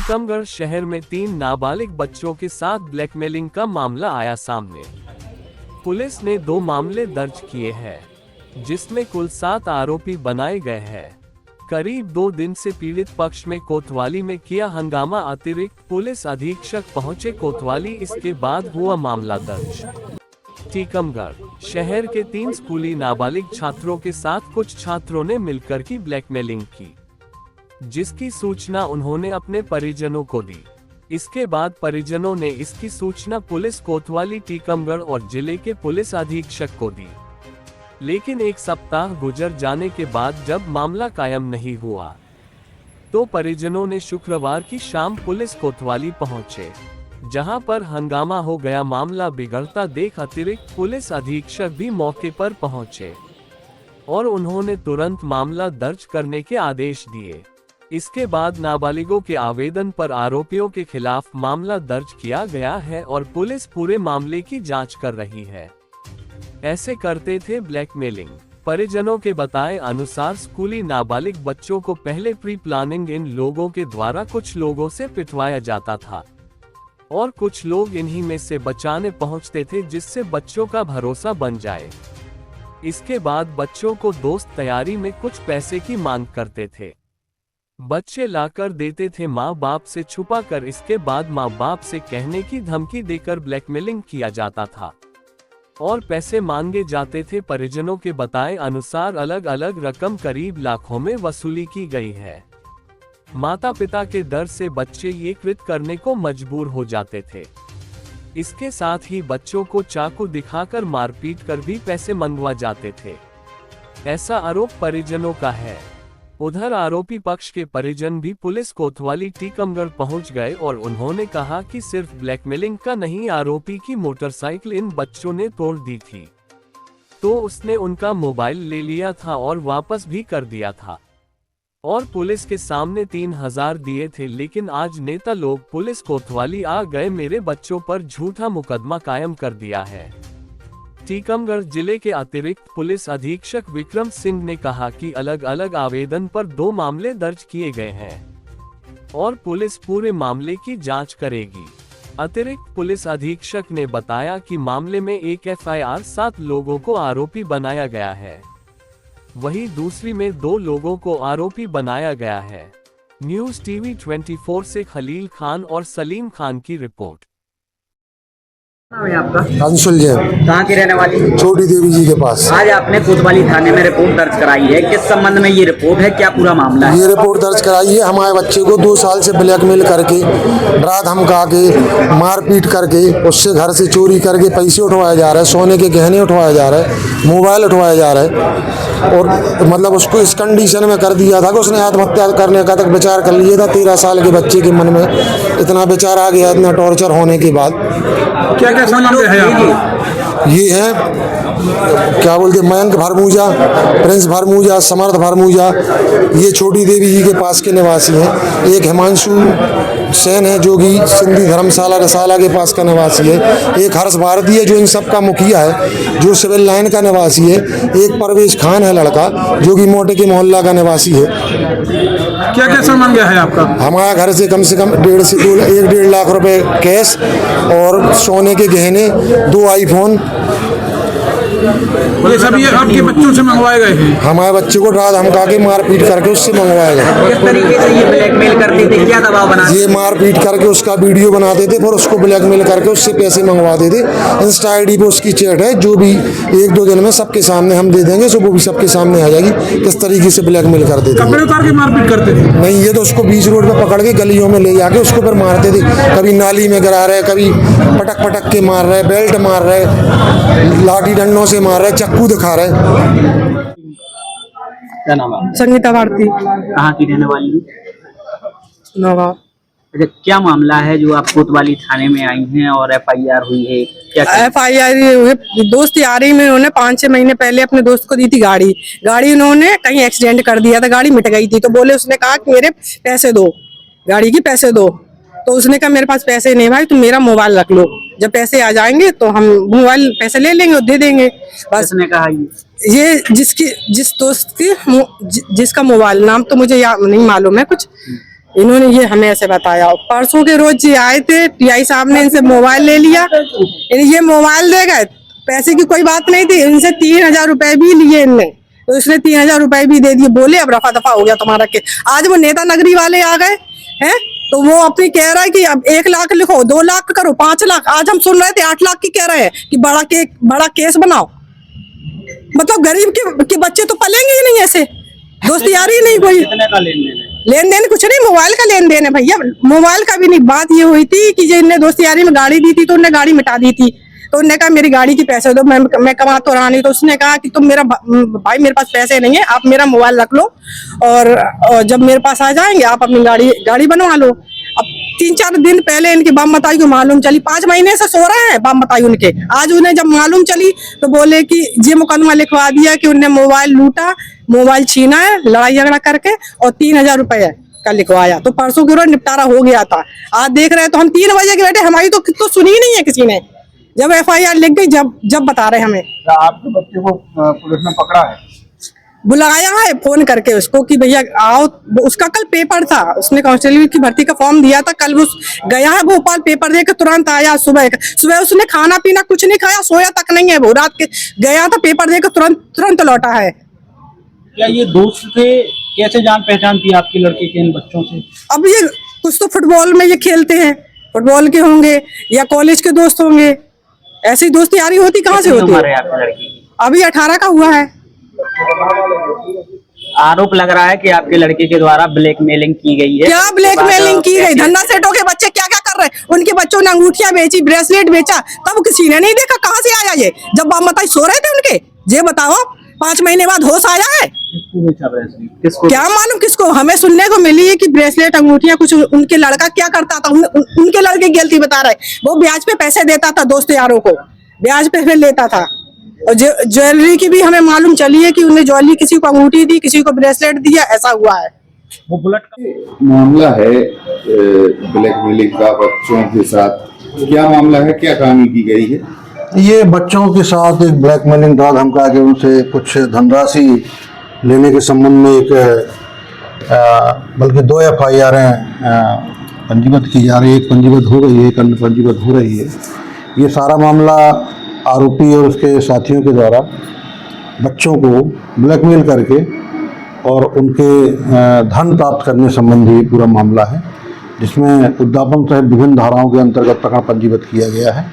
टीकमगढ़ शहर में 3 नाबालिग बच्चों के साथ ब्लैकमेलिंग का मामला आया सामने। पुलिस ने 2 मामले दर्ज किए हैं, जिसमें कुल 7 आरोपी बनाए गए हैं। करीब 2 दिन से पीड़ित पक्ष में कोतवाली में किया हंगामा। अतिरिक्त पुलिस अधीक्षक पहुंचे कोतवाली, इसके बाद हुआ मामला दर्ज। टीकमगढ़ शहर के 3 स्कूली नाबालिग छात्रों के साथ कुछ छात्रों ने मिलकर की ब्लैकमेलिंग की, जिसकी सूचना उन्होंने अपने परिजनों को दी। इसके बाद परिजनों ने इसकी सूचना पुलिस कोतवाली टीकमगढ़ और जिले के पुलिस अधीक्षक को दी। लेकिन 1 सप्ताह गुजर जाने के बाद जब मामला कायम नहीं हुआ, तो परिजनों ने शुक्रवार की शाम पुलिस कोतवाली पहुंचे, जहां पर हंगामा हो गया। मामला बिगड़ता देख अतिरिक्त पुलिस अधीक्षक भी मौके पर पहुंचे और उन्होंने तुरंत मामला दर्ज करने के आदेश दिए। इसके बाद नाबालिगों के आवेदन पर आरोपियों के खिलाफ मामला दर्ज किया गया है और पुलिस पूरे मामले की जांच कर रही है। ऐसे करते थे ब्लैकमेलिंग। परिजनों के बताए अनुसार स्कूली नाबालिग बच्चों को पहले प्री प्लानिंग इन लोगों के द्वारा कुछ लोगों से पिटवाया जाता था और कुछ लोग इन्हीं में से बचाने पहुंचते थे, जिससे बच्चों का भरोसा बन जाए। इसके बाद बच्चों को दोस्त तैयारी में कुछ पैसे की मांग करते थे। बच्चे लाकर देते थे माँ बाप से छुपा कर। इसके बाद माँ बाप से कहने की धमकी देकर ब्लैकमेलिंग किया जाता था और पैसे मांगे जाते थे। परिजनों के बताए अनुसार अलग अलग रकम करीब लाखों में वसूली की गई है। माता पिता के डर से बच्चे ये कृत्य करने को मजबूर हो जाते थे। इसके साथ ही बच्चों को चाकू दिखाकर मारपीट कर भी पैसे मंगवा जाते थे। ऐसा आरोप परिजनों का है। उधर आरोपी पक्ष के परिजन भी पुलिस कोतवाली टीकमगढ़ पहुंच गए और उन्होंने कहा कि सिर्फ ब्लैकमेलिंग का नहीं, आरोपी की मोटरसाइकिल इन बच्चों ने तोड़ दी थी, तो उसने उनका मोबाइल ले लिया था और वापस भी कर दिया था और पुलिस के सामने 3000 दिए थे। लेकिन आज नेता लोग पुलिस कोतवाली आ गए, मेरे बच्चों पर झूठा मुकदमा कायम कर दिया है। टीकमगढ़ जिले के अतिरिक्त पुलिस अधीक्षक विक्रम सिंह ने कहा कि अलग अलग आवेदन पर 2 मामले दर्ज किए गए हैं और पुलिस पूरे मामले की जांच करेगी। अतिरिक्त पुलिस अधीक्षक ने बताया कि मामले में एक FIR 7 लोगों को आरोपी बनाया गया है, वहीं दूसरी में 2 लोगों को आरोपी बनाया गया है। न्यूज़ टीवी 24 से खलील खान और सलीम खान की रिपोर्ट। नाम है आपका? अंशुल जैन। कहाँ की रहने वाली? छोटी देवी जी के पास। आज आपने कोतवाली थाने में रिपोर्ट दर्ज कराई है, किस संबंध में ये रिपोर्ट है, क्या पूरा मामला है? ये रिपोर्ट दर्ज कराई है, हमारे बच्चे को 2 साल से ब्लैकमेल करके, डरा धमका के, मारपीट करके, उससे घर से चोरी करके पैसे उठवाए जा रहे हैं, सोने के गहने उठवाए जा रहे हैं, मोबाइल उठवाए जा रहे हैं और मतलब उसको इस कंडीशन में कर दिया था कि उसने आत्महत्या करने का तक विचार कर लिया था। 13 साल के बच्चे के मन में इतना विचार आ गया, इतना टॉर्चर होने के बाद। क्या है ये है क्या बोलते मयंक भरमूजा, प्रिंस भरमूजा, समर्थ भरमूजा, ये छोटी देवी जी के पास के निवासी हैं। एक हिमांशु सेन है जो कि सिंधी धर्मशाला रसाला के पास का निवासी है। एक हर्ष भारती है जो इन सब का मुखिया है, जो सिविल लाइन का निवासी है। एक परवेश खान है लड़का जो कि मोटे के मोहल्ला का निवासी है। क्या क्या सामान गया है आपका? हमारे घर से कम 1.5 से 1.5 लाख रुपए कैश और सोने के गहने, 2 आईफोन। ये सभी आपके बच्चों से मंगवाए गए हैं? हमारे बच्चे को डरा धमका के मारपीट करके उससे मंगवाया गया। किस तरीके से ये ब्लैकमेल करते थे, क्या दबाव बना? ये मारपीट करके उसका वीडियो बनाते थे, फिर उसको ब्लैकमेल करके उससे पैसे मंगवाते थे। इंस्टा ID पे उसकी चैट है, जो भी 1-2 दिन में सबके सामने हम दे देंगे, सो वो भी सबके सामने आ जाएगी किस तरीके से ब्लैकमेल करते थे। कपड़े उतार के मारपीट करते थे? नहीं, ये तो उसको बीच रोड पे पकड़ के गलियों में ले जाके उसको फिर मारते थे। कभी नाली में गिरा रहे, कभी पटक पटक के मार रहे, बेल्ट मार रहे, लाठी डंडों से मार रहे, चक्कू दिखा रहे। क्या नाम है? संगीता भारती। कहाँ की रहने वाली है? नौगांव। अच्छा, क्या मामला है जो आप कोतवाली थाने में आई हैं और FIR हुई है? क्या FIR दोस्त यारी में उन्होंने 5-6 महीने पहले अपने दोस्त को दी थी गाड़ी उन्होंने कहीं एक्सीडेंट कर दिया था, गाड़ी मिट गई थी, तो बोले, उसने कहा कि मेरे पैसे दो, गाड़ी की पैसे दो। तो उसने कहा मेरे पास पैसे नहीं भाई, तुम मेरा मोबाइल रख लो, जब पैसे आ जाएंगे तो हम मोबाइल पैसे ले लेंगे और दे देंगे। बस किसने कहा ये जिस दोस्त की जिसका मोबाइल नाम तो मुझे नहीं मालूम है कुछ, इन्होंने ये हमें ऐसे बताया। परसों के रोज ये आए थे, टीआई साहब ने इनसे मोबाइल ले लिया, ये मोबाइल दे गए, पैसे की कोई बात नहीं थी, इनसे 3000 रुपए भी लिए इनने, तो इसने 3000 रुपए भी दे दिए, बोले अब रफा दफा हो गया तुम्हारा के। आज वो नेता नगरी वाले आ गए हैं, तो वो अपनी कह रहा है कि अब 1 लाख लिखो, 2 लाख करो, 5 लाख। आज हम सुन रहे थे 8 लाख की कह रहे हैं कि बड़ा केस बनाओ। मतलब गरीब के बच्चे तो पलेंगे ही नहीं ऐसे, दोस्ती यारी नहीं कोई। कितने का लेन देन कुछ नहीं, मोबाइल का लेन देन है भैया, मोबाइल का भी नहीं। बात ये हुई थी कि जो इनने दोस्ती यारी में गाड़ी दी थी, तो उनने गाड़ी मिटा दी थी, तो उन्होंने कहा मेरी गाड़ी के पैसे दो, मैं कमा तो रहा नहीं। तो उसने कहा कि तुम मेरा भाई, मेरे पास पैसे नहीं है, आप मेरा मोबाइल रख लो, और जब मेरे पास आ जाएंगे आप अपनी गाड़ी बनवा लो। अब 3-4 दिन पहले इनकी बाप मताई को मालूम चली, 5 महीने से सो रहे हैं बाप मताई उनके। आज उन्हें जब मालूम चली तो बोले कि ये मुकदमा लिखवा दिया कि उन्हें मोबाइल लूटा, मोबाइल छीना है लड़ाई झगड़ा करके, और 3000 रुपए का लिखवाया। तो परसों के रोज निपटारा हो गया था। आज देख रहे हैं तो हम 3 बजे के बैठे, हमारी तो सुनी ही नहीं है किसी ने। जब FIR लिख गई, जब बता रहे हमें। आपके बच्चे को पुलिस ने पकड़ा है? बुलाया है फोन करके उसको कि भैया आओ। उसका कल पेपर था, उसने कांस्टेबल की भर्ती का फॉर्म दिया था, कल वो गया है भोपाल, पेपर देकर तुरंत आया। सुबह उसने खाना पीना कुछ नहीं खाया, सोया तक नहीं है वो, रात के गया था, पेपर देकर तुरंत लौटा है। क्या ये दोस्त थे? कैसे जान पहचान थी आपकी लड़के के इन बच्चों से? अब ये कुछ तो फुटबॉल में ये खेलते हैं, फुटबॉल के होंगे या कॉलेज के दोस्त होंगे, ऐसी दोस्ती यारी होती कहाँ से होती है? आपकी लड़की अभी 18 का हुआ है। आरोप लग रहा है कि आपके लड़के के द्वारा ब्लैकमेलिंग की गई है। क्या ब्लैकमेलिंग की गई? धन्ना सेठों के बच्चे क्या क्या कर रहे हैं? उनके बच्चों ने अंगूठियां बेची, ब्रेसलेट बेचा, तब किसी ने नहीं देखा। कहाँ से आया ये? जब बाप मताई सो रहे थे उनके, ये बताओ 5 महीने बाद होश आया है? किसको? क्या मालूम किसको? हमें सुनने को मिली है कि ब्रेसलेट अंगूठियां कुछ उनके लड़का क्या करता था, उनके लड़के की गलती बता रहे, वो ब्याज पे पैसे देता था दोस्त यारों को, ब्याज पे फिर लेता था। और ज्वेलरी की भी हमें मालूम चली है कि उन्हें ज्वेलरी, किसी को अंगूठी दी, किसी को ब्रेसलेट दिया, ऐसा हुआ है। वो बुलेट मामला है ब्लैकमेलिंग का बच्चों के साथ, क्या मामला है, क्या कहानी की गई है? ये बच्चों के साथ एक ब्लैकमेलिंग का धमका के उनसे कुछ धनराशि लेने के संबंध में एक बल्कि 2 FIR पंजीबद्ध की जा रही है। एक पंजीबद्ध हो गई है, एक अन्य पंजीबद्ध हो रही है। ये सारा मामला आरोपी और उसके साथियों के द्वारा बच्चों को ब्लैकमेल करके और उनके धन प्राप्त करने संबंधी पूरा मामला है, जिसमें उद्यापन सहित विभिन्न धाराओं के अंतर्गत प्रकरण पंजीबद्ध किया गया है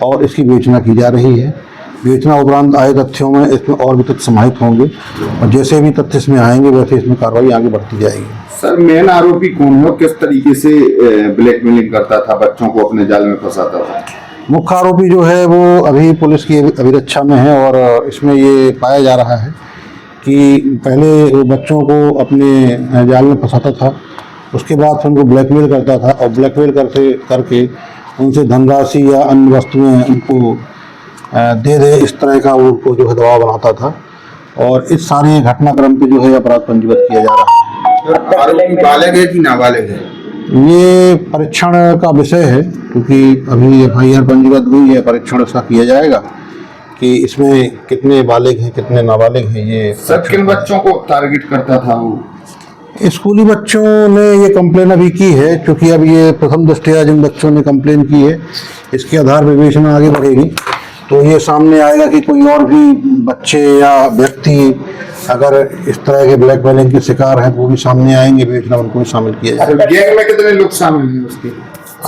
और इसकी विवेचना की जा रही है। विवेचना उपरांत आए तथ्यों में इसमें और भी तथ्य समाहित होंगे, और जैसे भी तथ्य इसमें आएंगे वैसे इसमें कार्रवाई आगे बढ़ती जाएगी। सर, मेन आरोपी कौन है और किस तरीके से ब्लैकमेलिंग करता था, बच्चों को अपने जाल में फंसाता था? मुख्य आरोपी जो है वो अभी पुलिस की अभिरक्षा में है, और इसमें ये पाया जा रहा है कि पहले वो बच्चों को अपने जाल में फंसाता था, उसके बाद उनको ब्लैकमेल करता था, और ब्लैकमेल करके उनसे धनराशि या अन्य वस्तुएं उनको दे इस तरह का वो उनको जो है दबाव बनाता था, और इस सारे घटनाक्रम पे जो है अपराध पंजीबद्ध किया जा रहा है। आरोपी बालिग है कि नाबालिग है? ये परीक्षण का विषय है, क्योंकि अभी FIR पंजीबद्ध हुई है, परीक्षण इसका किया जाएगा कि इसमें कितने बालिग हैं कितने नाबालिग हैं। ये सर, किन बच्चों को टारगेट करता था वो? स्कूली बच्चों ने ये कंप्लेन अभी की है, क्योंकि अब ये प्रथम दृष्टया जिन बच्चों ने कंप्लेन की है इसके आधार पर विवेचना आगे बढ़ेगी, तो ये सामने आएगा कि कोई और भी बच्चे या व्यक्ति अगर इस तरह के ब्लैकमेलिंग के शिकार हैं तो वो भी सामने आएंगे, विवेचना उनको भी शामिल किया जाएगा। गैंग में कितने लोग शामिल हैं उसके?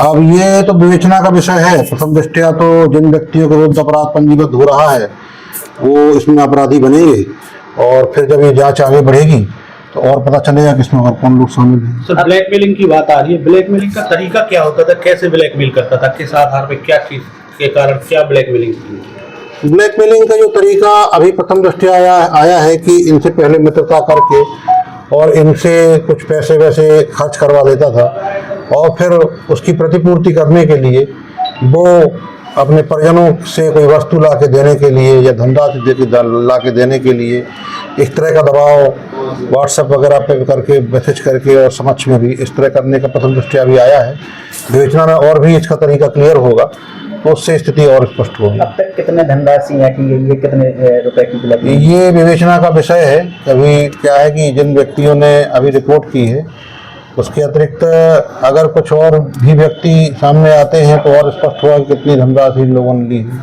अब ये तो विवेचना का विषय है। प्रथम दृष्टया तो जिन व्यक्तियों के विरुद्ध अपराध पंजीबद्ध हो रहा है वो इसमें अपराधी बनेंगे, और फिर जब ये जांच आगे बढ़ेगी तो और पता चलेगा कि इसमें और कौन लोग शामिल हैं। सर, ब्लैकमेलिंग की बात आ रही है, ब्लैकमेलिंग का तरीका क्या होता था, कैसे ब्लैकमेल करता था, किस आधार पे, क्या चीज के कारण क्या ब्लैकमेलिंग की? ब्लैकमेलिंग का जो तरीका अभी प्रथम दृष्टया आया है कि इनसे पहले मित्रता करके और इनसे कुछ पैसे वैसे खर्च करवा लेता था, और फिर उसकी प्रतिपूर्ति करने के लिए वो अपने परिजनों से कोई वस्तु ला के देने के लिए या धनराशि ला के देने के लिए इस तरह का दबाव व्हाट्सएप वगैरह पे करके मैसेज करके और समक्ष में भी इस तरह करने का प्रथम दृष्टया भी आया है। विवेचना में और भी इसका तरीका क्लियर होगा तो उससे स्थिति और स्पष्ट होगी। अब तक कितने धनराशि की गई है, कितने रुपए की ब्लैकमेलिंग? ये विवेचना का विषय है। अभी क्या है कि जिन व्यक्तियों ने अभी रिपोर्ट की है उसके अतिरिक्त अगर कुछ और भी व्यक्ति सामने आते हैं तो और स्पष्ट हुआ कि कितनी धनराशि इन लोगों ने ली है।